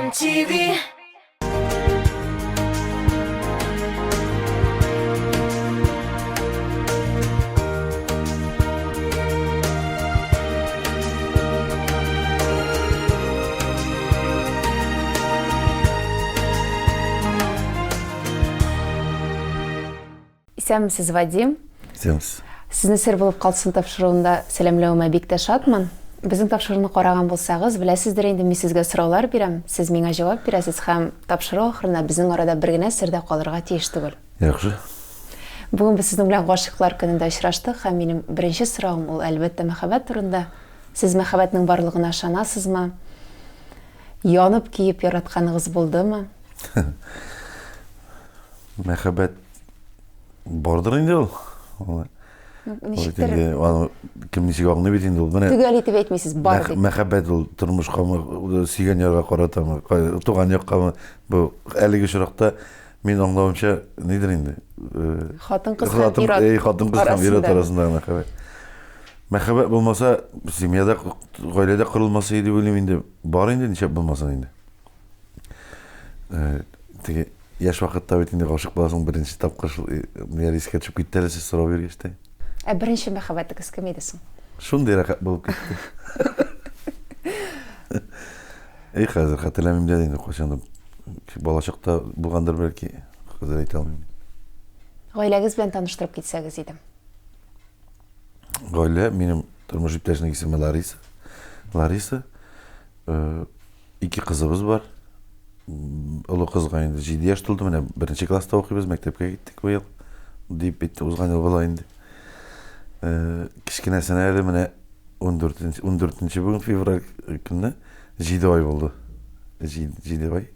MTV. Сәмсіз Вадим. Сәмсіз. Сізні сер болып қалсын тапшыруында сәлемлеуіме бик те шатмын. Біздің тапшыруны қараған болсағыз, білесіздер енді мен сізге сұраулар берем, сіз меңа жауап бересіз һәм тапшыру ақырында біздің арада бір генә сірде қалырға тиеш түгел. Яхшы. Бүгін біз сіздің белән ғашиқлар көнендә очраштык һәм минем беренче сорауым ул әлбәттә мәхәббәт турында. Сіз мәхәббәтнең барлыгына ышанасызмы? Янып киеп яратканыңыз булдымы? Мәхәббәт бардыр инде ул. Ничектер Кем ничек аңлый бит инде ул. төгәл итеп әйтмисез, бар дип. Мәхәббәт ул тормышкамы, сөйгән ярга каратамы, туган яккамы. Бу әлеге очракта мин аңлавымча нидер инде. Хатын кыз һәм ир Хатын кыз һәм ир арасындагы мәхәббәт. Мәхәббәт булмаса, семьяда, гаиләдә корылмаса иде уйлыйм инде. Бар инде, ничек булмасын инде. Теге яшь вакытта бит инде гашык буласың, беренче тапкыр ниләр искә төшеп китте әле сез сорау биргәч тә. Беренче мәхәббәтегез кем иде соң? Шундый рәхәт булып китте. Хәзер хәтерләмим дә инде кайчан балачакта булгандыр бәлки, хәзер әйтә алмыйм. Гаиләгез белән таныштырып китсәгез иде. Гаилә минем тормыш иптәшнең исеме Лариса. Лариса. Ике кызыбыз бар. Олы кызга инде 7 яшь тулды, менә беренче класста укыйбыз, мәктәпкә киттек быел. Дип бит узган ел була инде. Кичкенәсенә әле менә 14нче бүген февраль көнне 7 ай булды. 7 ай.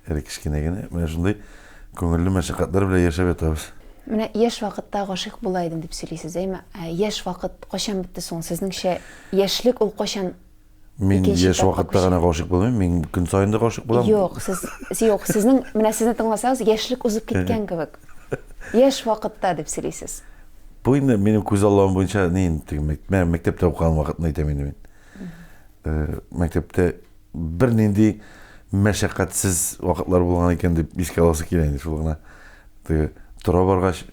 Әле кичкенә генә, менә шундый күңелле мәшәкатьләр белән яшәп ятабыз. Менә яшь вакытта гашык була идем дип сөйлисез, әйме? Яшь вакыт качан бетте соң? Сезнеңчә яшьлек ул качан? Мин яшь вакытта гына гашык булмыйм, мин көн саен да гашык булам. Юк, сезнең менә сезне тыңласагыз, яшьлек узып киткән кебек. Яшь вакытта дип сөйлисез. Бу инде минем күз аллавым буенча мәктәптә укыган вакытны әйтәм инде мин. Мәктәптә бер нинди мәшәкатьсез вакытлар булган икән дип искә аласы килә инде шул гына. Тора баргач,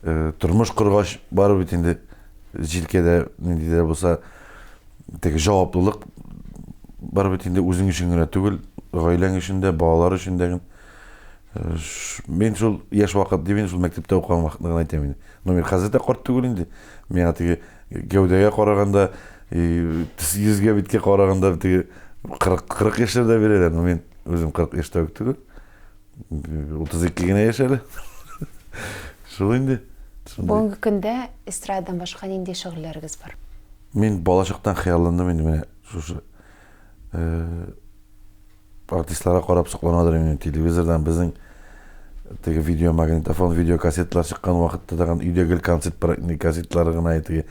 тормыш кургач барып бит инде җилкәдә ниндидер булса теге җаваплылык барып бит инде үзең өчен генә түгел, гаиләң өчен дә, балалар өчен дә. Мен шул яшь вакыт дип шул мәктәптә укыган вакытны гына әйтәм инде. Но мин хәзер дә карт түгел инде. Миңа теге гәүдәгә караганда, йөзгә биткә караганда теге 40 яшьләрдә бирәләр. Но мин үзем 40 яшьтә түгел. 32 генә яшь әле. Шул инде. Бүгенге көндә эстрададан башка нинди шөгыльләрегез бар? Мин балачактан хыялландым инде менә шушы артистларга карап сокланадыр инде телевизордан безнең теге видеомагнитофон, видеокассетлар чыккан вакытта дагы өйдәге концерт кассетлары гына теге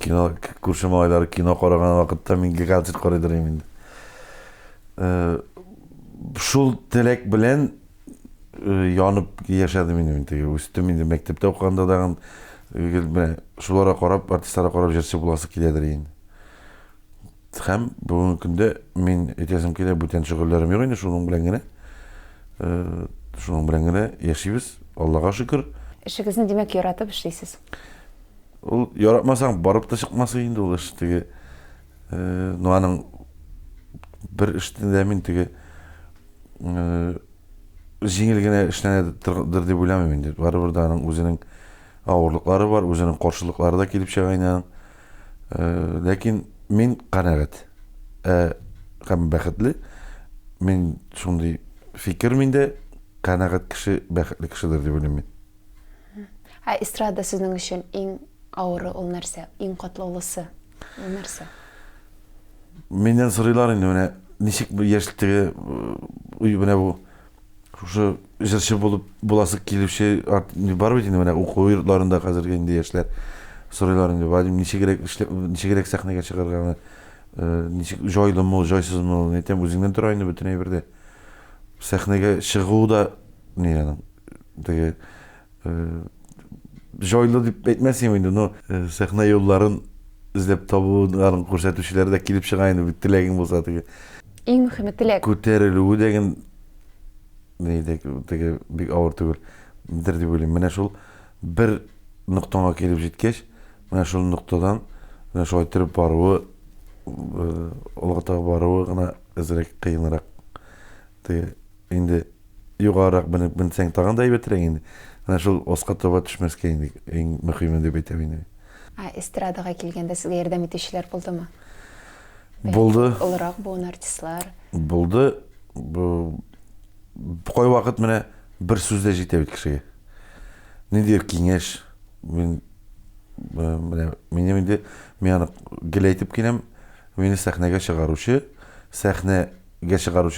кино күрше малайлар кино караган вакытта мин концерт карыйдыр инде. Шул теләк белән янып яшәдем инде теге үстем инде мәктәптә укыганда дагы менә шуларга карап, артистларга карап җырчы буласы киләдер инде. Һәм бүгенге көндә мин әйтәсем килә, бүтән шөгыльләрем юк инде, шуның белән генә яшибез, Аллага шөкер. Эшегезне димәк яратып эшлисез. Ул яратмасаң барып та чыкмасы инде ул эш теге. Ну аның бер эштә мин теге җиңел генә эшләнәдер дип уйламыйм инде. Барыбер да аның үзенең авырлыклары бар, үзенең каршылыклары да килеп чыга инде. Ләкин мин канәгать. Һәм бәхетле. Мин шундый фикер миндә канәгать кеше бәхетле кешедер дип уйлыйм мин. Эстрада сезнең өчен иң авыры ул нәрсә? Иң катлаулысы ул нәрсә? Миннән сорыйлар инде менә ничек яшьлектәге менә бу шушы җырчы буласы килүче бар бит инде менә уку йортларында хәзерге инде яшьләр сорыйлар инде Вадим ничегрәк сәхнәгә чыгарга, ничек җайлымы, җайсызмы, әйтәм үзеңнән тора инде бөтен әйбердә. Сәхнәгә чыгу да нигә теге җайлы дип әйтмәсем инде, но сәхнә юлларын эзләп табуын күрсәтүчеләр дә килеп чыга инде, теләгең булса теге. Ең мөһиме теләк. көтерілуі деген неге бик ауыр түгел дір деп ойлаймын. Менә шул бір нұқтаға келіп жеткеш, менә шул нұқтадан менә шулай тұрып баруы, олғатаға баруы ғана әзірек қиынырақ. Енді юғарырақ білсең тағын да әйбәтірек енді. Менә шул осқа таба түшмәскә енді ең мөһиме деп әйтәм. Эстрадаға келгенде сізге ярдәм итүчеләр булдымы? Болды. Олырақ буын артистлар. Болды. Қой вақыт менә бір сүзде жете бит кешегә. Не дер киңәш. Мен аны гел әйтеп киләм. Мине сәхнәгә чыгаручы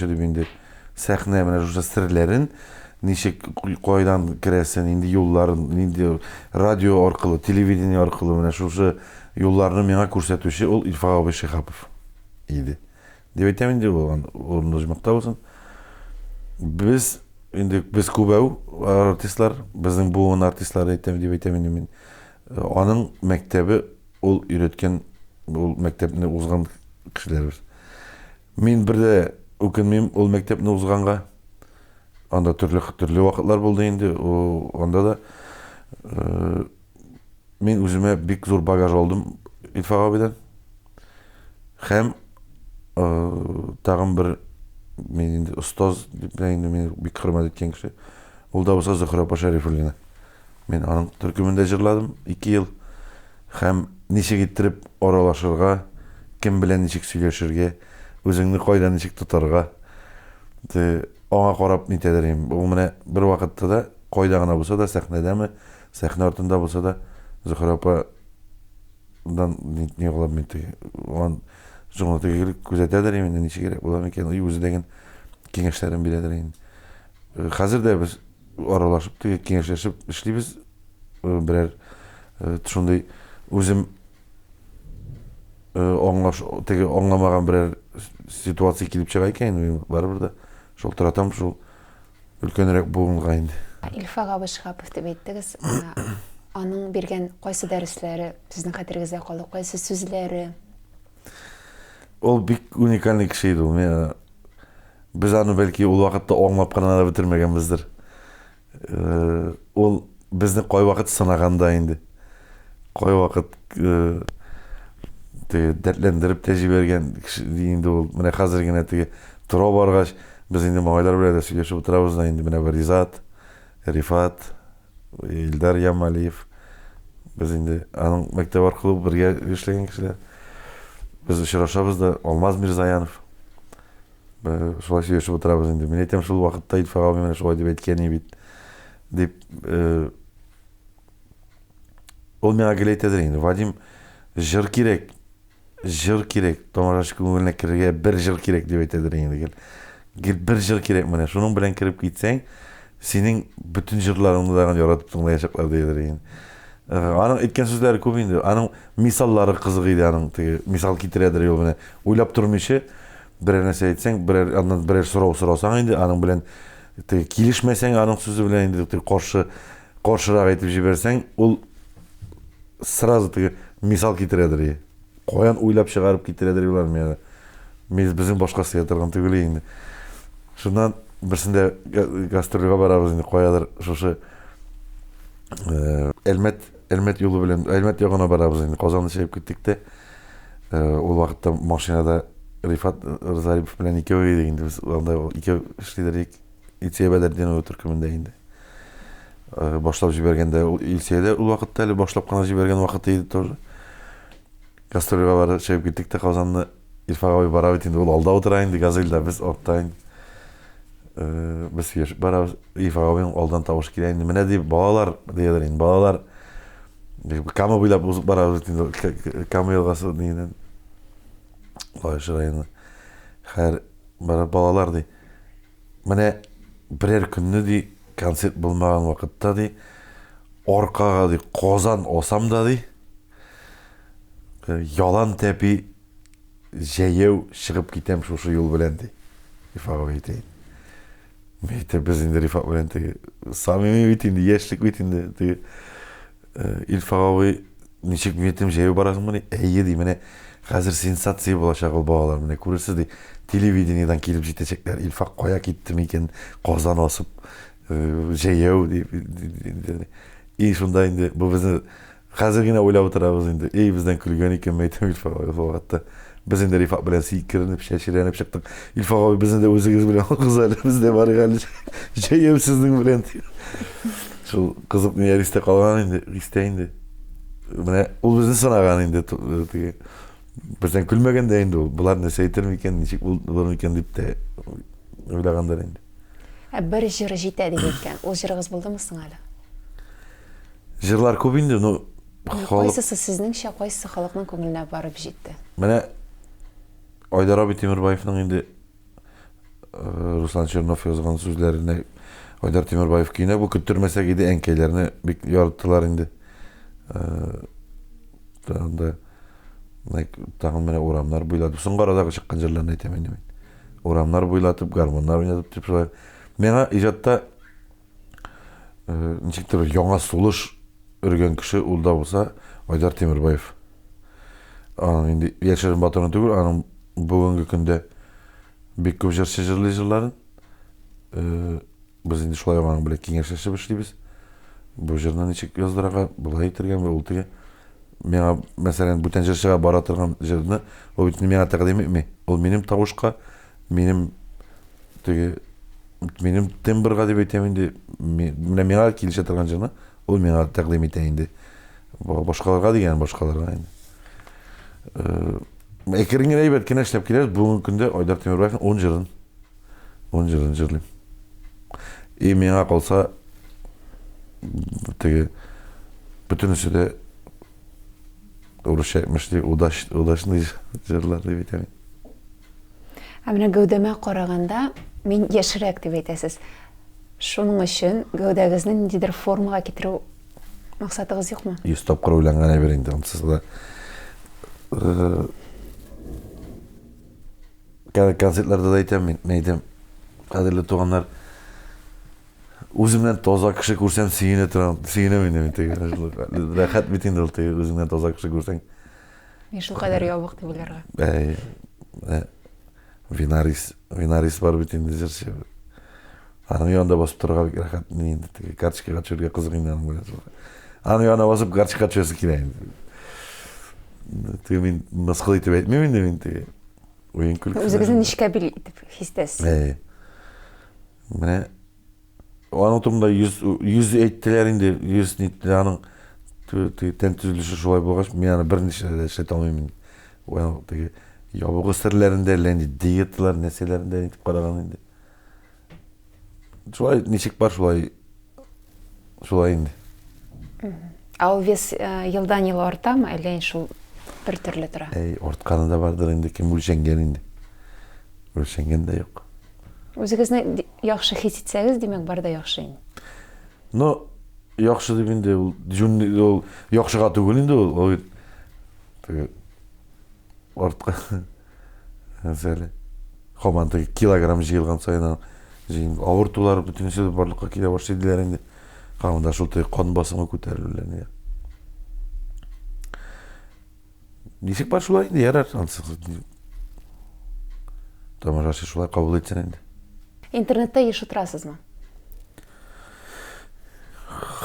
дип инде сәхнә менә шушы серләрен ничек кайдан керәсен, инде юлларын, инде радио аркылы, телевидение аркылы менә шушы юлларны миңа күрсәтүче ул Илфак абый Шиһапов иде. Дип әйтәм инде, урынлы җмакта булсын. Без күбәү артистлар, безнең буын артистлары әйтәм дип әйтәм инде мин. Аның мәктәбе ул өйрәткән, ул мәктәпне узган кешеләр. Мин бердә үкенмим ул мәктәпне узганга. Анда төрле вакытлар булды инде. Анда да мин үземә бик зур багаж алдым Илфак абыйдан. Һәм тагын бер мен инде устаз дип мин бик хөрмәт иткән кеше. Ул да булса Зөһрә апа Шәрифуллина. Мен аның төркемендә җырладым 2 ел. Һәм ничек иттереп аралашырга, кем белән ничек сөйләшергә, үзеңне кайдан ничек тотарга. Аңа карап нитәдер инде. Ул менә бер вакытта да кайда гына булса да сәхнәдәме, сәхнә артында булса да Зөһрә ападан не кылып мин ан җоңлатыгы күзәтәдер инде ничек кирәк була микән, үзе дигән киңәшләрен бирәдер инде. Хәзер дә без аралашып, киңәшләшеп эшлибез. Берәр шундый үзем аңламаган берәр ситуация килеп чыга икән, барыбер да шул таратам шул өлкәнрәк буынга инде. Илфак абый Шиһапов дип әйттегез. Аның биргән кайсы дәресләре сезнең хәтерегездә калды, кайсы сүзләре? Ул бик уникаль кеше иде ул. Без аны бәлки ул вакытта аңлап кына да бетермәгәнбездер. Ул безне кай вакыт сынаганда инде. Кай вакыт дәртләндереп тә җибәргән кеше инде ул. Менә хәзер генә тора баргач, без инде малайлар белән дә сөйләшеп утырабыз да инде. Менә Ризат, Рифат, Илдар Ямалиев. Без инде аның мәктәп аркылы бергә эшләгән кешеләр. Без очрашабыз да, Алмаз Мирзаянов. Шулай сөйләшеп утырабыз инде. Мин әйтәм, шул вакытта Илфак абый менә шулай дип әйткән бит. Дип ул миңа гел әйтәдер инде. Вадим, җыр кирәк. Тамашачы күңеленә керергә бер җыр кирәк дип әйтәдер инде. Гел бер җыр кирәк менә. Шуның белән кирип китсәң, синең бүтән җырларыңны да яратып тыңлаячаклар диедер инде. Аның әйткән сүзләре күп инде. Аның мисаллары кызык иде, аның мисал китерәдер ул менә. Уйлап тормыйча берәр нәрсә әйтсәң, берәр сорасаң инде, аның белән килешмәсәң, аның сүзе белән инде каршырак әйтеп җибәрсәң, ул сразу мисал китерәдер. Каян уйлап чыгарып китерәдер улар менә. Безнең башкасы ятырган түгел инде. Шуннан берсендә гастрольгә барабыз инде, каядыр шушы Әлмәт юлы белән, Әлмәт ягына барабыз инде. Казанны чыгып киттек тә. Ул вакытта машинада Рифат Зарипов белән икәү идек инде. Без анда икәү эшлидек. Илсия Бәдердинова төркемендә инде. Башлап җибәргәндә ул Илсиядә ул вакытта әле башлап кына җибәргән вакыты иде тоже. Гастрольгә барып чыгып киттек тә Казанны. Илфак абый бара бит инде, ул алда утыра инде газельдә, без артта инде. Без яшь барабыз, Илфак абыйның алдан тавыш килә инде. Менә дип балалар диядер инде. Балалар Кама буйлап узып барабыз инде. Кама елгасы дигән. Лайш районы. Һәр балалар ди. Менә берәр көнне ди концерт булмаган вакытта ди аркага ди Казан осам да ди. Ялан тәпи җәяү чыгып китәм шушы юл белән ди. Илфак абый әйтә. Мәйтә без инде Рифат белән самими бит инде, яшьлек бит инде. Илфак абый ничек мәйтәм җәяү барасыңмы? Әйе ди, менә Қазір сенсация болашақ ол бағалар. Міне көресіз де телевидениедан келіп жетешектер. Илфақ қоя кетті ме екен, қозан осып, жаяу деп. И сонда енді бұл біздің қазір ғана ойлап отырамыз енді. Бізден күлген екен ме айтам Илфақ сол уақытта. Біз енді Рифат білен сүйкірініп, шешіреніп шықтық. Илфақ ой біздің де өзіңіз білен қызар, бізде бар ғалі жаяу сіздің білен. Сол қызық не есте қалған енді, есте енді. Міне ол біздің сынаған енді. Бізден күлмеген де енді бұлар нәрсе айтыр ме екен, нешік болар ме екен деп те ойлағандар енді. Бір жыры жетеді екен. Ол жырыңыз болды мұсың әлі? Жырлар көп енді, но қойсысы сізніңше, қойсысы халықтың көңіліне барып жетті? Міне Айдар Аби Темірбаевның енді Руслан Чернов жазған сөздеріне Айдар Темірбаев кейіне бұл күттірмесе кейде әнкейлеріне бек ярыттылар енді. Тағын мені орамдар бұйлатып, соңғы арадағы шыққан жерлерін айтамын демен. Орамдар бұйлатып, гармондар ойнатып деп солай. Мені ижатта нешекті бір яңа сұлыш үрген кіші ұлда болса Айдар Темірбаев. Енді Елшерін Батырын түгіл, аның бүгінгі күнде бек көп жерше жырлы жырларын. Біз енді шолай оғаның біле кеңершеші бішлейбіз. Бұл жырынан нешек яздыраға бұлай етірген бе ұлтыға. Мен мәселен бүтін жыршыға бара тұрған жырны, ол бүтін мен тәқдим етме. Ол менің тауышқа, менің тембірға деп айтамын. Менға келіше тұрған жырны, ол менға тәқдим етейінді. Башқаларға деген башқаларға. Екеріңген әйбәт кені әшлеп келеді, бүгінгі күнде Айдар Темірбаевтың 10 жырын жырлайым. Менға қалса, бүтінісі де Урушай мәште удашны жырлар деп айтамын. Мына гәүдәмә қарағанда, мен яшірәк деп айтасыз. Шуның үшін гәүдәгізні ниндейдір формаға кетіру мақсатыңыз жоқ ма? Естап қыр ойланған әберінде. Концертлерді де айтамын, мен айтамын, қадірлі туғандар, өзімнен тоза кіші көрсем сүйінемін демен. Рәхат бетінде ол тегі, өзімнен тоза кіші көрсең. Ешіл қадар ябық деп ойларға. Винарис бар бетінде жүрсе. Аның яғында басып тұрға рәхат нейінді тегі, картышкаға чөрге қызығын аның бөлесі. Аның яғында басып картышқа чөресі келейін. Тегі мен мысқыл етіп әйтмеймін демен тегі. Өзіңіздің нешкабіл етіп хистесіз? Міне, оған отырмында 100 әйттілерінде, 100 неттілер аның тән түзіліші шолай болғаш, мен аны бірнеше әшет алмаймын. Ябығы сірлерінде, диеттілер, нәселерінде нетіп қараған енді. Шолай, нешек бар шолай енді. Ал вес елдан ел орта ма, әлейін шул бір түрлі тұра? Ортқаны да бардыр енді, кем өлшенген енді. Өлшенген де жоқ. Өзіңізні яқшы хис етсеңіз, демек бар да яқшы енді? Но, яқшы деп енді, яқшыға түгіл енді ол. Ортқа, әзәлі, қоманды килограмм жиылған сайынан, ауыр тулар бүтінесе барлыққа келе башыдылар енді. Қамында шылтай қон басыңа көтерілілеріне. Нешек бар шулай енді, ярар. Тамашашы шулай қабыл етсен енді. Интернетте еш отырасыз ма?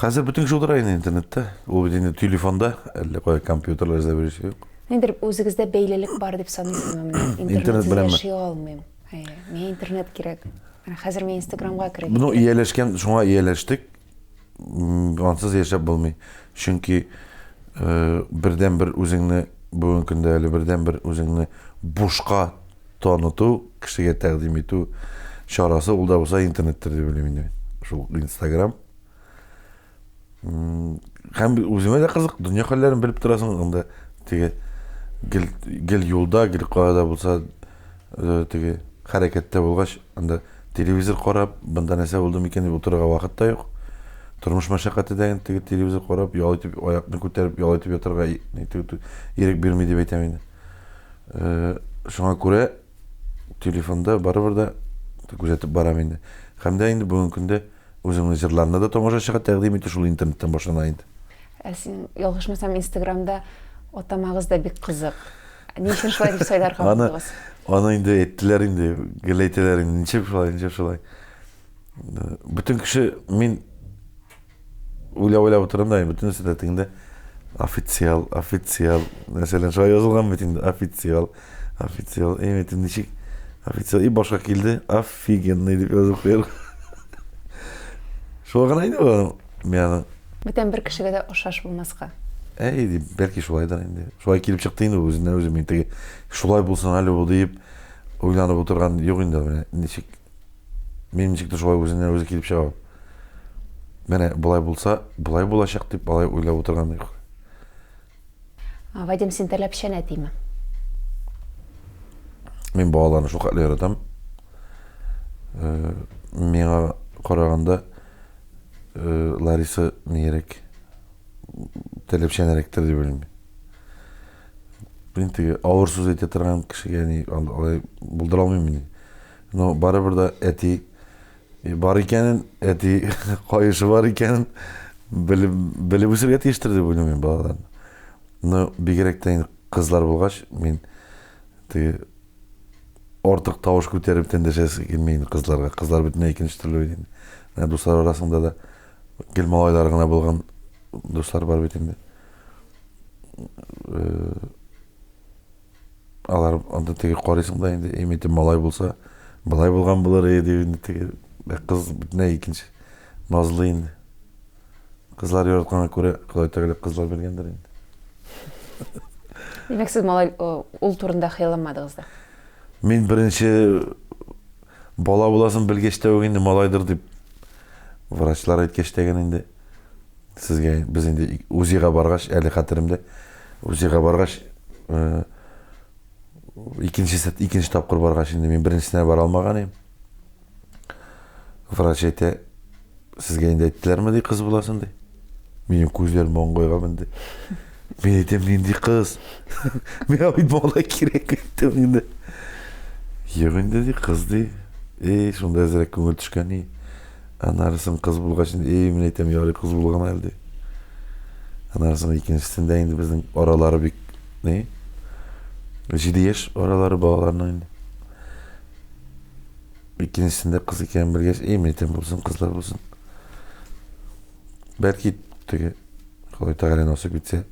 Қазір бүтін шылдырайын интернетте. Ол бетінде телефонда, әлі қой компьютерлер ізде береші жоқ. Нендір өзіңізде бейлілік бар деп санайсыз ма? Интернетсіз яшай алмайым. Мен интернет керек. Қазір мен Инстаграмға керек. Бұны иелешкен, шуңа иелештік. Ансыз ешеп болмай. Чүнки бірден бір өзіңні бүгін күнде әлі бірден бір өзіңні бушқа таныту, кішіге тәқдим ету шарасы ол да болса интернеттер деп білемін. Шул Инстаграм. Һәм өзіме де қызық, дүния халларын біліп тұрасың. Онда теге гел юлда, гел қалада болса теге харекетте болғаш, анда телевизор қарап, бұнда нәрсе болды мекен деп отыруға уақыт та жоқ. Тұрмыш машақаты деген теге телевизор қарап, аяқны көтеріп, ял етіп отыруға ерек бермей деп айтамын. Шуңа көре телефонда барыбыр да күзетіп барам енді. Һәм дә енді бүгінгі күнде өзімнің жырларына да тамашашыға тәқдим ету шул интернеттен башлана енді. Сен ялғышмасам Инстаграмда отамағыз да бек қызық. не үшін шулай деп сөйлер қабылдыңыз? Аны инде әйттеләр инде, геләйтәләр инде, ничек шулай. Бүтін кеше мен уйлап отырам да, бүтін сөйләтеңдә официал, мәсәлән, шулай язылган бит инде, официал, әйтем ничек официал, и башка килде, офигенный дип язып куяр. Шулай гына инде, мен Бүтән бер кешегә дә охшаш булмаска. Дип, бәлки шулайдыр инде. Шулай килеп чыкты инде үзеннән үзе, мен теге шулай булсын әле бу дип уйланып отырган юк инде, менә ничек мен ничек шулай үзеннән үзе килеп чыга. Менә булай булса, булай булачак дип алай уйлап отырган юк. Вадим, син тәләпчән әтиме? Мен балаларны шул хәтле яратам. Миңа караганда Лариса нерек тәләпчәнрәктер дип уйлыйм. Мен теге авыр сүз әйтә торган кешегә алай булдыра алмыйм. Но барыбер да әти бар икәнен, әти кайышы бар икәнен белеп үсәргә тиештер дип уйлыйм мен балаларны. Но бигрәк тә кызлар булгач, мен теге артык тавыш күтәреп тәндәшәсе килмәй кызларга. Кызлар бөтенләй икенче төрле уйлый. Дуслар арасында да гел малайлар гына булган дуслар бар бит инде. Алар анда теге карыйсың да инде, әймете малай булса, былай булган булыр дип инде теге кыз бөтенләй икенче назлы инде. Кызлар яратканга күрә Ходай Тәгалә кызлар бергәндер инде. Димәк, сез малай ул турында хыялламадыгыз да. Мен беренче бала буласын белгәч тә үк инде малайдыр дип врачлар әйткәч тәген инде сезгә без инде УЗИга баргач, әле хәтеремдә УЗИга баргач икенче тапкыр баргач инде мен беренчесенә бара алмаган идем. Врач әйтә, сезгә инде әйттеләрме ди кыз буласын ди. Минем күзләрем моңгойга менде. Мен әйтәм, нинди кыз? Миңа бит бала кирәк әйттем инде. Юк инде ди кыз ди. Шунда әзрәк күңел төшкән и. Анарысын кыз булгач инде, мен әйтәм, ярый кыз булган әле. Анарысын икенчесендә инде безнең аралары бик 7 яшь аралары балаларның инде. Икенчесендә кыз икән белгәч, мен әйтәм, булсын, кызлар булсын. Бәлки теге Ходай Тәгалә насыйп итсә,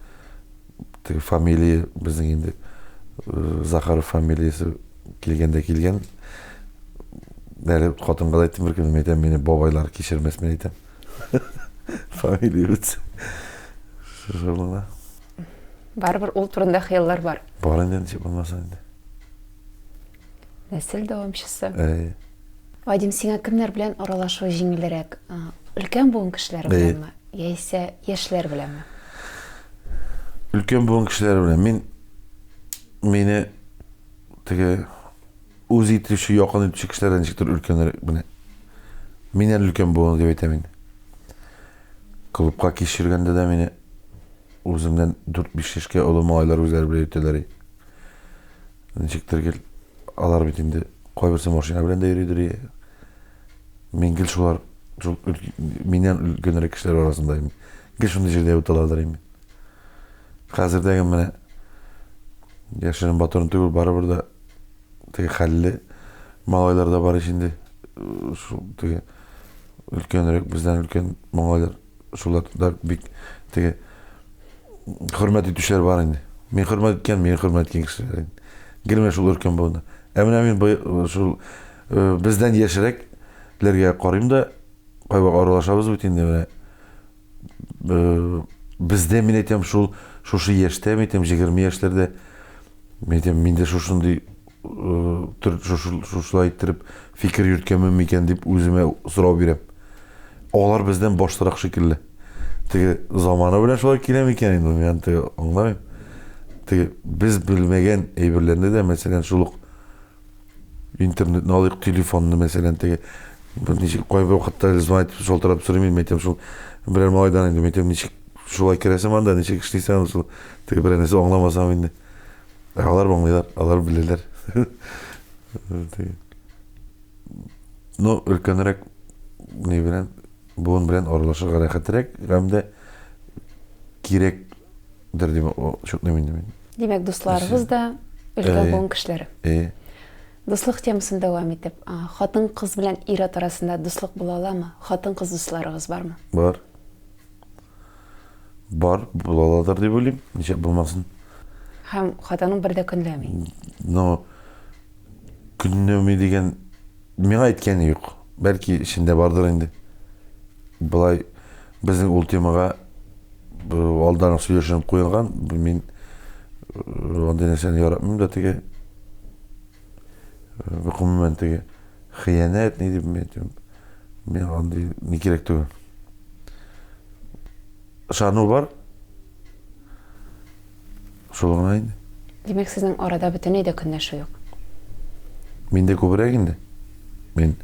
теге фамилия безнең инде Захаров фамилиясе килгән. Дәле хатынга әйттем, бер көн әйтәм, мине бабайлар кичермәс, мен әйтәм. Фамилия үтсә. Шулай. Барыбер ул турында хыяллар бар. Бар инде, ничек булмаса инде. Нәсел дәвамчысы. Вадим, сиңа кемнәр белән аралашу җиңелрәк? Өлкән буын кешеләр беләнме? Яисә яшьләр беләнме? Өлкән буын кешеләр белән. Мине теге үз итүче, якын итүче кешеләрдән ничектер өлкәнрәк белән. Миннән өлкән буын дип әйтәм инде. Клубка кичергәндә дә мине үземнән 4-5 яшькә олы малайлар үзләре белән үтәләр. Ничектер гел алар бит инде кайберсе машина белән дә йөридер. Мен гел шулар миннән өлкәнрәк кешеләр арасында. Гел шундый җирдә уталалар инде. Хәзердәге менә яшерен батырын түгел, барыбер да теге хәлле малайлар да бар инде. Шул теге өлкәнрәк, бездән өлкән малайлар, шулар да бик теге хөрмәт итүчеләр бар инде. Мен хөрмәт иткән кешеләр. Гелмә шул өлкән булды. Менә мен шул бездән яшьрәкләргә карыйм да, кайбак аралашабыз бит инде. Бездә мен әйтәм, шушы яшьтә, мен әйтәм, 20 яшьләрдә, мен әйтәм, миндә шушындый шушылай иттереп фикер йөрткәнме микән дип үземә сорау бирәм. Алар бездән баштарак шикелле. Теге заманы белән шулай килә микән инде, мен теге аңламыйм. Теге без белмәгән әйберләрне дә, мәсәлән, шул интернетны алыйк, телефонны, мәсәлән, теге ничек кайбер вакытта звонить шалтырап сорыйм, мен әйтәм, шул берәр малайдан инде, мен әйтәм, ничек шулай керәсем анда, ничек эшлисәң, шул теге берәр нәрсә аңламасам инде. Алар аңлыйлар, алар беләләр. Но өлкәнрәк ни белән, буын белән аралашырга рәхәтрәк, һәм дә кирәкдер дип шундый инде. Димәк, дусларыбыз да Өлкән буын кешеләре. Дуслык темасын дәвам итеп, хатын кыз белән ир арасында дуслык була аламы? Хатын кыз дусларыгыз бармы? Бар. Бар, була аладыр дип уйлыйм. Ничек булмасын? Һәм хатының бердә көнләми. Но көнләми дигән миңа әйткәне юк. Бәлки içinde бардыр инде. Булай безнең ул темага алдан сөйләшеп куйган, мин андый нәрсәне яратмыйм да теге. Гомумән теге хыянат ни дип мен андый ни кирәк түгел. Шану бар. Шул гына инде. Димәк, сезнең арада бөтенләй дә көнләшү юк. Миндә күбрәк инде. Мен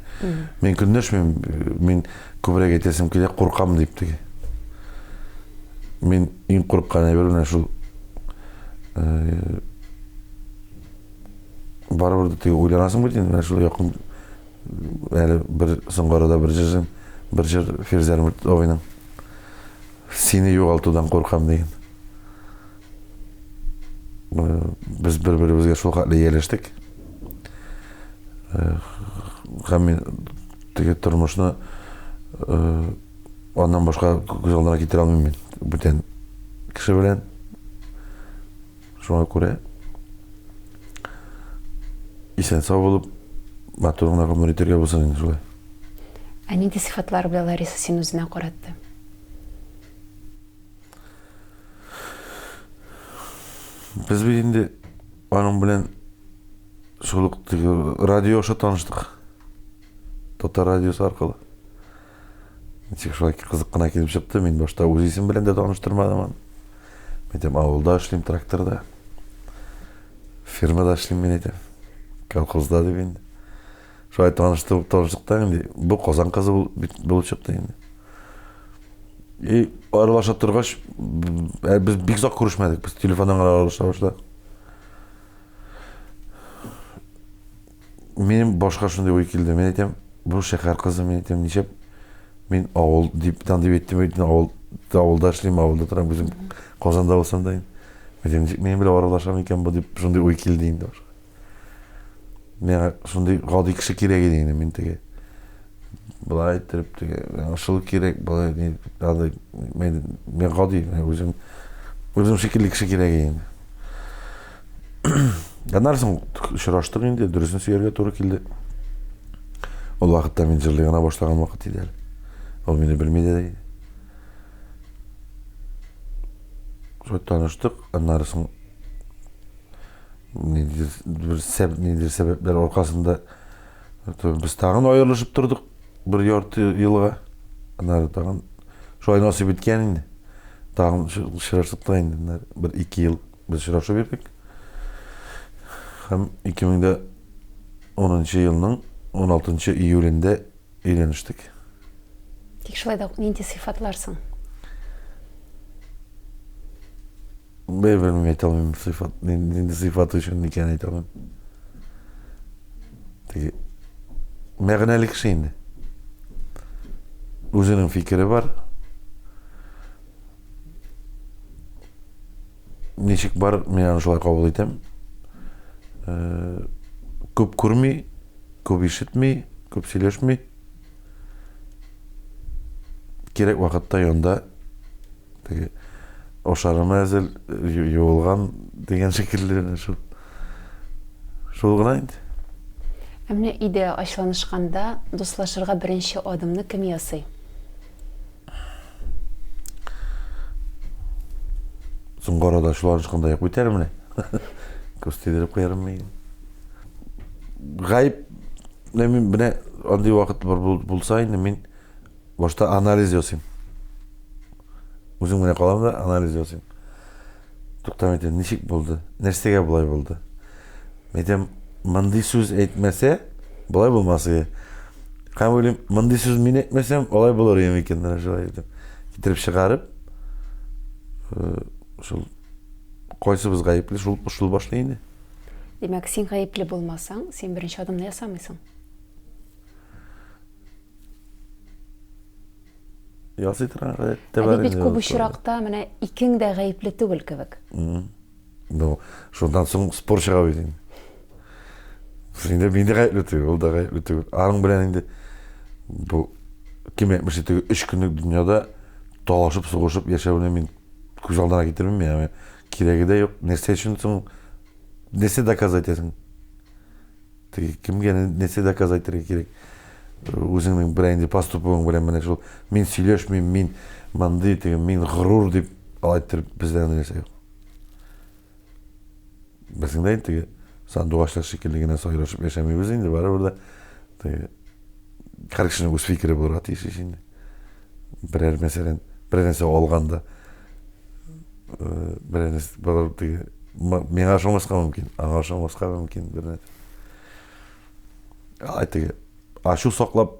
көнләшмим, мин күбрәк әйтәсем килә, куркам дип теге. Мин иң курккан әйбер менә шул барыбыр да теге уйланасың бит инде, менә шул якын әле бер соңгы арада бер җыр Фирзә Мортованың сине югалтудан куркам деген. Без бер-беребезгә шул хәтле ияләштек. Һәм мин теге тормышны аннан башка күз алдына китерә алмыйм мин. Бүтән кеше белән шуңа күрә исән сау булып матур гына гомер итәргә булсын инде шулай. Нинди сыйфатлар белән Лариса син үзенә каратты? Без бит инде аның белән шул радио аша таныштык. Татар радиосы аркылы. Ничек шулай кызык кына килеп чыкты. Мин башта үз исем белән дә таныштырмадым. Мен авылда эшлим, тракторда. Фирмада эшлим мен әйтәм. Колхозда дип инде. Шулай таныштыктан инде бу Казан кызы булып чыкты инде. И аралаша торгач, без бик зак күрешмәдек. Без телефондан аралаша башладык. Минем башка шундый уй килде. Мен әйтәм, бу шәһәр кызы, мен әйтәм, ничек мин авыл дип әйттем, авылда эшлим, авылда торам, үзем Казанда булсам да. Мен белән аралашам икән бу дип шундый уй килде инде. Мен шундый гади кеше кирәк иде инде, мин теге. Булай итеп теге, шул кирәк, булай мен гади, үзем шикелле кеше кирәк инде. Аннан очраштык инде, дөресен сөйләргә туры килде. Ул вакытта мин җырлый гына башлаган вакыт иде әле. Ул мине белмәде дә иде. Шулай таныштык, аннан соң ниндидер сәбәпләр аркасында без тагын аерылышып тордык бер ярты елга. Аннан тагын шулай насыйп иткән инде. Тагын очраштык та инде, бер 2 ел без очрашып йөрдек. Һәм 2010 елның 16 июлендә өйләнештек. Тик шулай да нинди сыйфатлар соң? Белмәйм, әйтә алмыйм сыйфат, нинди сыйфат өчен икән әйтә алмыйм. Теге мәгънәле кеше инде. Үзенең фикере бар. Ничек бар, мин аны шулай кабул итәм. Күп күрми, күп ишетми, күп сөйләшми. Кирәк вакытта янда теге ошарыма әзел юылган дигән шикелле шул гына инде. Менә идея ачланышканда дуслашырга беренче адымны кем ясый? Соңгы арада шуларышканда яп үтәр менә. Күстедереп куярым мин. Гаип, мин менә андый вакыт булса инде мин башта анализ ясыйм. Үзем генә калам да анализ ясыйм. Туктам әйтәм, ничек булды? Нәрсәгә булай булды? Әйтәм, мондый сүз әйтмәсә, булай булмасы. Һәм уйлыйм, мондый сүз мин әйтмәсәм, алай булыр иде микән шулай әйтәм. Китереп чыгарып, шул кайсыбыз гаипле, шул башлый инде. Димәк, син гаипле булмасаң, син беренче адымны ясамыйсың. Ясый торган гадәттә бар. Бит күп очракта менә икең дә гаипле түгел кебек. Ну, шундан соң спор шыға бейден. Енді мен де қайырлы түгіл, ол да қайырлы түгіл. Аның білән енді бұл кем етміші түгі 3 күндік дүнияда доғашып, соғышып, яшауына мен көз алдына кетірмеймін. Мен керегі де жоқ. Нәрсе үшін соң нәрсе доказать етесің. Кімге нәрсе доказать етері керек. Өзіңнің бір әйінде поступуың білән міне сол мен сөйлеш, мен маңды, мен ғырур деп алайттырып бізден нәрсе жоқ. Біздің де енді сандуғашлар шекелдігінен сайрашып яшамайбыз енді бары burada қар кішінің өз фикірі болырға тиіс енді. Бірер мәселен, бір нәрсе олғанда бір нәрсе болар мен ашылмасқа мүмкін, аға ашылмасқа мүмкін бір нәрсе. Айтығы ашу соқлап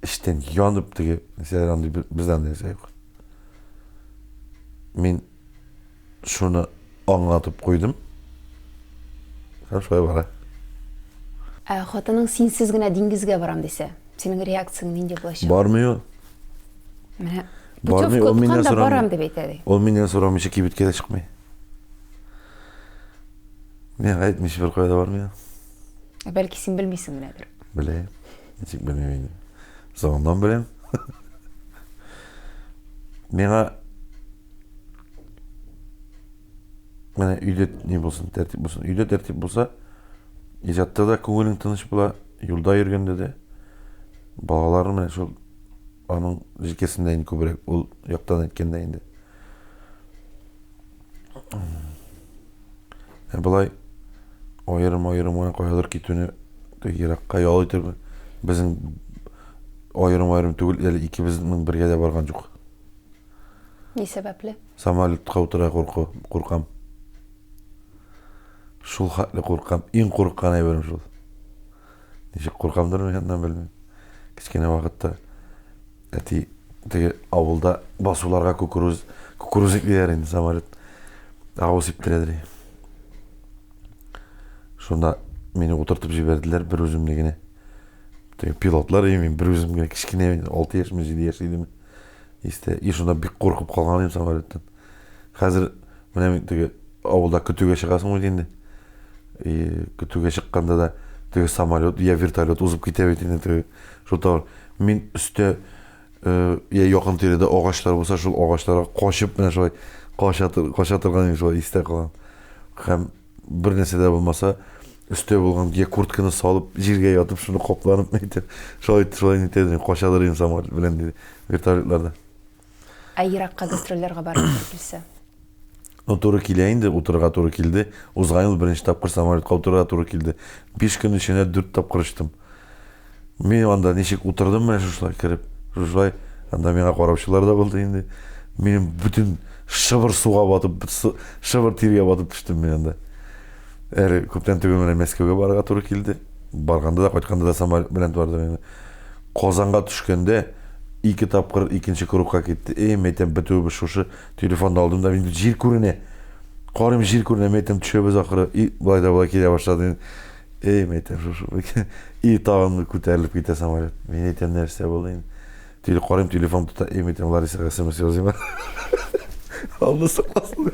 іштен янып бізден нәрсе жоқ. Мен шуны аңлатып қойдым. Шолай бара. Хатының сенсіз генә диңгезгә барам десе, синең реакцияң нинди булачак? Бармый ул. Менә Бармый, ул путевка миннән тотканда сорамый. барам дип әйтә ди. Ул миннән сорамыйча кибеткә дә чыкмый. Мен әйтмичә бер кайда бармый. Бәлки син белмисең генәдер. Беләм. Ничек белмим. Соңыннан беләм. Миңа менә өйдә ни булсын, тәртип булсын. Өйдә тәртип булса, иҗатта да күңелең тыныч була, юлда йөргәндә дә балаларым менә шул аның җилкәсендә инде күбрәк ул яктан әйткәндә инде. Булай аерым уен кайдыр китүне еракка ял итеп безнең аерым түгел, әле икебезнең бергә дә барган юк. Ни сәбәпле? Самолетка утыра куркам. Шул хәтле куркам, иң курккан әйберем шул. Ничек куркамдыр мен яндан белмим. Кичкене вакытта әти теге авылда басуларга кукуруз икләр инде самолет. Авыз иптеләдер. Шунда мені утыртып җибәрделәр бер үземлегенә. Теге пилотлар мен бер үземгә кичкене 6 яшьме 7 яшь идем. И шунда бик куркып калган идем самолеттан. Хәзер менә теге авылда көтүгә чыгасың бит инде. Көтүгә чыкканда да теге самолет, я вертолет узып китә бит инде теге. Шул мин өстә я якын тирәдә агачлар булса, шул агачларга качып менә шулай кача торган шулай истә калган. Һәм бер нәрсә дә булмаса, өстә булган я куртканы салып, җиргә ятып, шуны капланып әйтеп, шулай нитәдер, качалар инде самолет белән диде, вертолетларда. Иракка гастрольләргә барып килсә. Ну, туры килә инде, утырырга туры килде. Узган ел беренче тапкыр самолетка утырырга туры килде. 5 көн эчендә 4 тапкыр очтым. Мен анда ничек утырдым менә шулай кирип, шулай анда миңа караучылар да булды инде. Минем бүтән шыбыр суга батып, шыбыр тиргә батып төштем мен анда. Әле күптән түгел менә Мәскәүгә барырга туры килде. Барганда да, кайтканда да самолет белән бардым. Казанга төшкәндә 2 тапкыр икенче кругка китте. Мәйтәм бетүбез шушы телефонда алдым да инде җир күренә. Карым җир күренә, мәйтәм төшәбез ахыры. Булай да булай килә башлады. Мәйтәм шушы. Тагын күтәрелеп китә самолет. Мен әйтәм нәрсә булды инде. Карым телефон тота, мәйтәм Ларисага SMS языйм. Алны сакласын.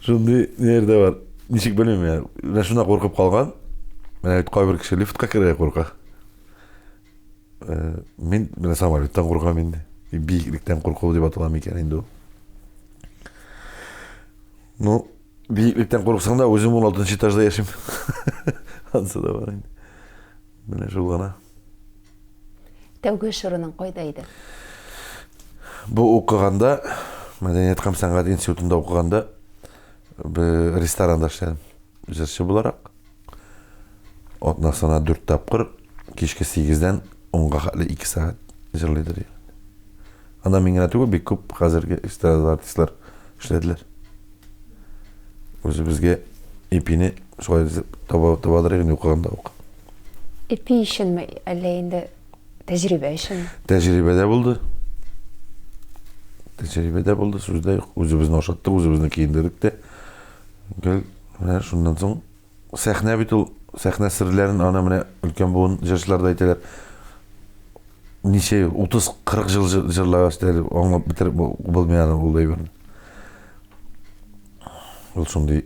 Шундый нердә бар. Ничек белмим я. Менә шуна куркып калган. Менә кайбер кеше лифтка керә курка. Мен менә самолеттан куркам инде. Биеклектән курку дип атала микән инде. Ну, биеклектән курксаң да үзем 16-нчы этажда яшим. Ансы да бар инде. Менә шул гына. Тәүге шырының кайда иде? Бу укыганда, Мәдәният һәм сәнгать институтында укыганда, бер ресторанда эшләдем. Җырчы буларак. Атнасына 4 тапкыр кичке 8-дән 10-га хәтле 2 сәгать җырлыйдыр. Анда мин генә түгел, бик күп хәзерге эстрада артистлар эшләделәр. Үзебезгә ипине шулай табадыр инде укыганда ук. Ипи өченме, әллә инде тәҗрибә өчен? Тәҗрибәдә булды. Сүздә юк. Үзебезне ашаттык, үзебезне киендердек тә. Гел, менә шуннан соң сәхнә бит ул, сәхнә серләрен ана менә өлкән буын җырчылар да әйтәләр. Ничә 30-40 ел җырлагач та аңлап битереп булмаган ул да әйбер. Ол сондай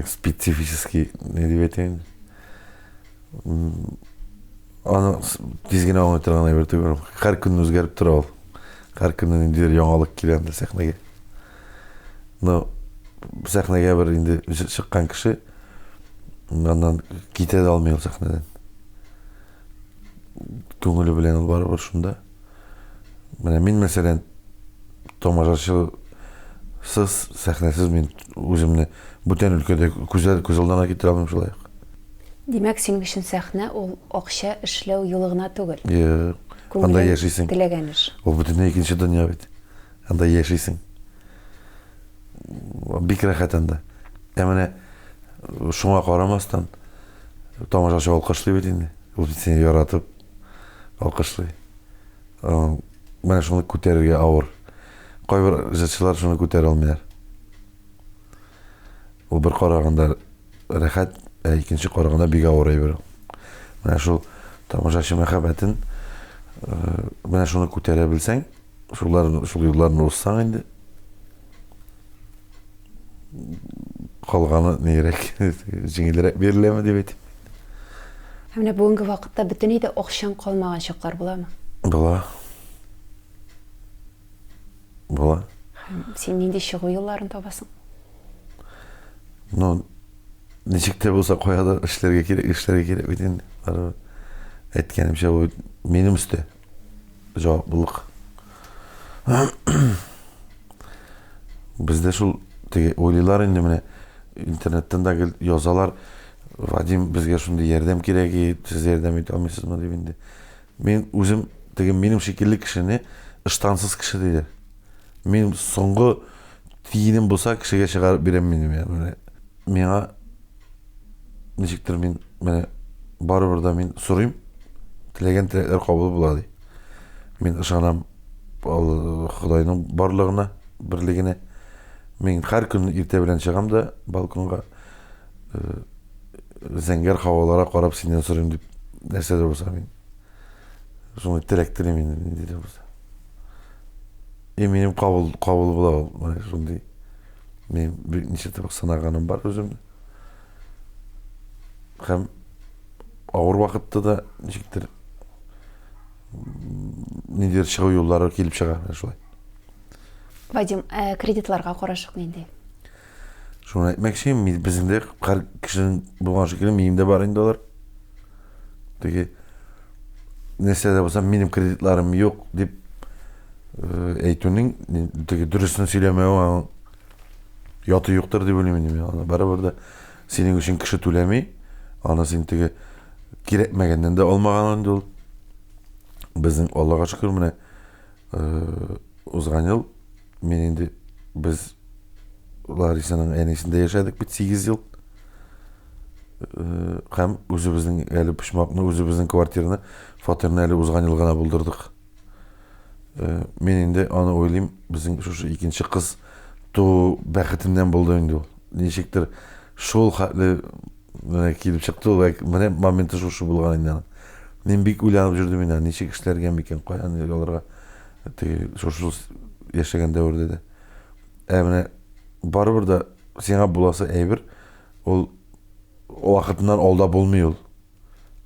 специфический не деп айтайын. Аны тезген оңай тұрғаны берді көрім. Қар күн өзгеріп тұр ол. Қар күннен индер яңалық келеді сахнаға. Но сахнаға бір инде шыққан кіші андан кетеді алмай ол сахнадан. Көңілі білен ол бар шында. Мен мәселен томашашыл сыз сахнасыз мен өзімні бүтен өлкеде көзалдана кетіре алмайм шылайық. Демәк, сен үшін сахна ол оқша ішлеу юлығына түгіл. Андай яшайсың. Тілеген іш. Ол бүтін екінші дүния бет. Андай яшайсың. Бик рахат анда. Әміне шуңа қарамастан тамашашы алқышлай бет енді. Ол сені яратып алқышлай. Мәне шуны көтеруге ауыр. Қайбір жыршылар шуны көтере алмайлар. Ол бір қарағанда рахат, екінші қарағанда бик ауыр әйбір. Мәне шул тамашашы мәхәббәтін мәне шуны көтере білсәң, шул юлларын озсаң енді қалғаны нерек, жеңілерек берілеме деп айтып. Әміне бүгінгі вақытта бүтін еді оқшан қалмаған шоқлар бола ма? Бола. Сен ненде шығу юлларын табасың? Нешікте болса қояды ішлерге керек бетен. Әйткенімше ол менің үсті жауаптылық. Бізде шул ойлайлар енді міне интернеттен да язалар, Вадим бізге шундай ярдәм керек, сіз ярдәм ете алмайсыз ма деп енді. Мен өзім менің шекелі кішіні ыштансыз кіші дейді. Мен соңғы тиінім болса кішіге шығарып берем мен. Меңа нешіктір мен барыбырда мен сұрайым, тілеген тілектер қабыл болады. Мен ышанам Құдайның барлығына, бірлігіне. Мен har күн ерте белән чыгам да балконга зәңгәр һаваларга карап синнән сорыйм дип нәрсәдер булса мин. Шуны теләк телим инде булса. Минем кабул була ул. Шундый. Мен ничә тапкыр санаганым бар үземне. Һәм авыр вакытта да ничектер нидер чыгу юллары килеп чыга шулай. Вадим, кредитларға қарашық ненде? Шуны әйтмәкче, безнең дә һәр кешенең булган шикелле минем дә бар инде алар. Теге нәрсәдә булса минем кредитларым юк дип әйтүнең теге дөресен сөйләмәү яты юктыр дип уйлыйм мин. Аны барыбер дә синең өчен кеше түләми, аны син теге кирәкмәгәннән дә алмаган инде ул. Безнең Аллага шөкер менә узган ел мен инде без Ларисаның әнисендә яшәдек бит 8 ел. Һәм үзебезнең әле пешмакны, үзебезнең квартираны, фатирны әле узган ел гына булдырдык. Мен инде аны уйлыйм, безнең шушы икенче кыз ту бәхетеннән булды инде ул. Ничектер шул хәтле килеп чыкты ул, менә моменты шушы булган инде. Мен бик уйланып жүрдем инде, ничек эшләргә микән, каян аларга теге шушы яшәгән дәврдә дә. Менә барыбер дә сиңа буласы әйбер, ул вакытыннан алда булмый ул.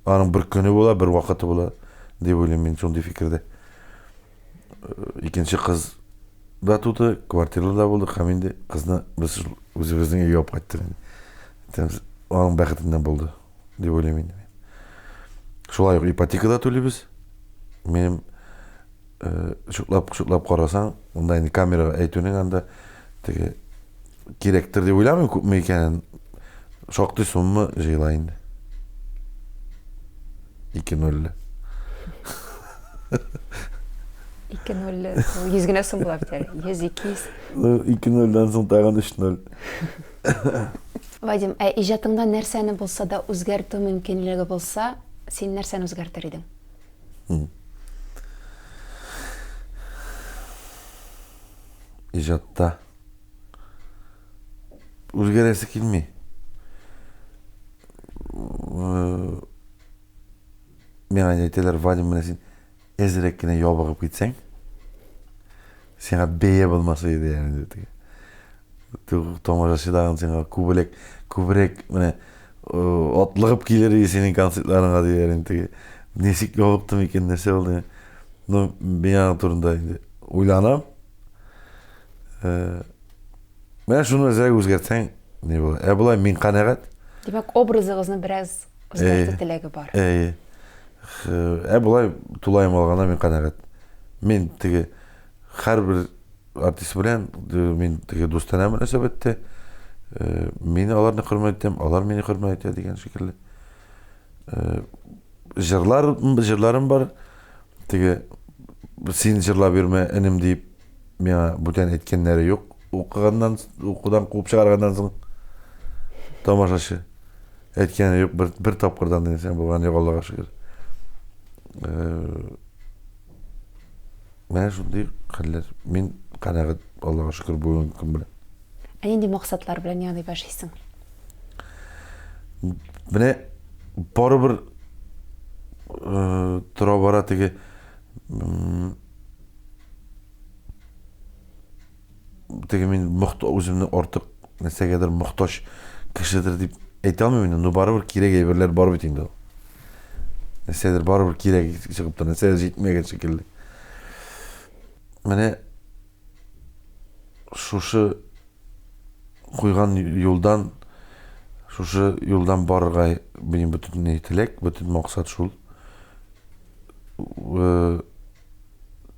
Аның бер көне була, бер вакыты була дип уйлыйм мин шундый фикердә. Икенче кыз да туды, квартирада булдык, һәм инде кызны без үзебезнең өйгә алып кайттык. Аның бәхетеннән булды дип уйлыйм инде. Шулай ук ипотекада түлибез. Минем шутлап карасаң, онда инде камерага әйтүнең анда теге кирәктер дип уйламыйм, күпме икәнен. Шактый сумма җыела инде. 2-0. 2-0, 100 генә сум була бит. 100-200. 2-0дан соң тагын 3-0. Вадим, иҗатыңда нәрсәне булса да үзгәртү мөмкинлеге булса, син нәрсәне үзгәртер идең? Иҗатта үзгәрәсе килми. Миңа әйтәләр, Вадим, менә син әзрәк кенә ябыгып китсәң, сиңа бәя булмаса иде, яни. Tomoshachilardan sen көбірек міне отлығып келер сенің концертларыңа деген тіге несік болыптым екен нәрсе болды. Ну, мен ана турында енді ойланам. Мен шуны өзірек өзгертсең, не болады? Бұлай мен қанағат. Демек, образыңызны біраз өзгерту тілегі бар. Бұлай тулайым алғанда мен қанағат. Мен тіге har bir artist bilan men do'stona munosabatda meni ularni hurmat etdim, ular meni hurmat etadi degan shekilli. Jırlarim var. Sen jırlab berme inim deyip menga butan etkenleri yok. Okudan quvib chiqargandan so'ng tomoshachi aytgani yo'q, bir topqirdan desam bo'lgani yo'q, Allohga shukr. Mana shunday qillar. Men qanaqat Allohga shukr bugun kun bilan. Endi maqsadlar bilan yana yashaysan. Mene baribir turabaratigi men o'zimni ortiq narsaga muhtoj kishidir deb ayta olmayman. No baribir kerak yerlar bor bitingda. Narsadir baribir kerak chiqibdi, narsa yetmagan shekilli. Mene şuşu qo'ygan yo'ldan borga benim bütün tilak, bütün maqsad şul.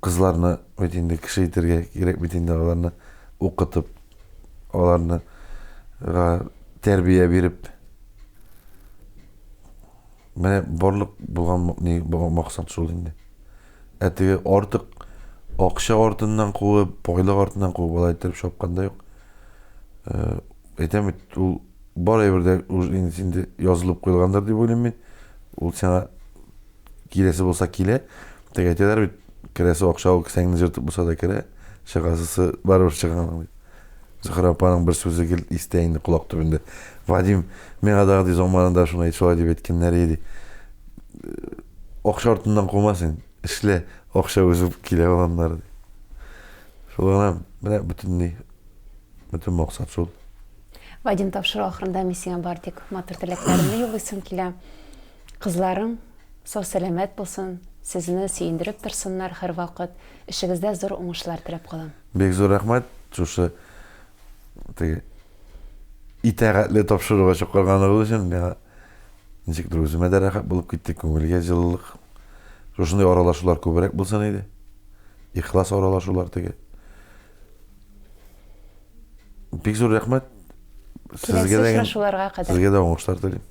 Qizlarni aytindi kishiytirga kerak bitindi, ularni o'qitib, ularni tarbiya berib. Mene borliq bo'lgan maqsad şul endi. Atigi ortiq Akşa ortından qo'yib, boyliq ortından qo'yib olaytirib shopqanda yo'q. Aytaman, u bor yerda endi yozilib qo'yilgandir deb o'ylayman. U sana kelasi bo'lsa kela, aytadilar, kirasi oqsha sangni yirtib bo'lsa da kira, shaqasisi baribir chiqqan. Zuhra opaning bir so'zi kel istayingni quloq tubida. Vadim men adag'day zamonida shuni aytib deb aytganlar edi. Oqsha ortından qo'ymasin, ishla. Oqsha o'zib kela olanlar. Şolarım, bütün maqsad şol. Vadim topshiriq oxirida men senga bardik matr tilaklarimni yo'llaysam kela. Qizlaring sog' salomat bo'lsin, sizni suyundirib tursinlar har vaqt. Ishingizda zo'r o'ngishlar tilab qolaman. Bek zo'r rahmat. Shu itaatli topshiriqqa chiqqanligi uchun men nechikdir o'zimga da rahat bo'lib ketdi, ko'ngilga jilliq. Shunday aralashuvlar ko'proq bo'lsa edi. Ixlos aralashuvlar tege. Bek zo'r rahmat. Sizga da o'ngishlar tilayman.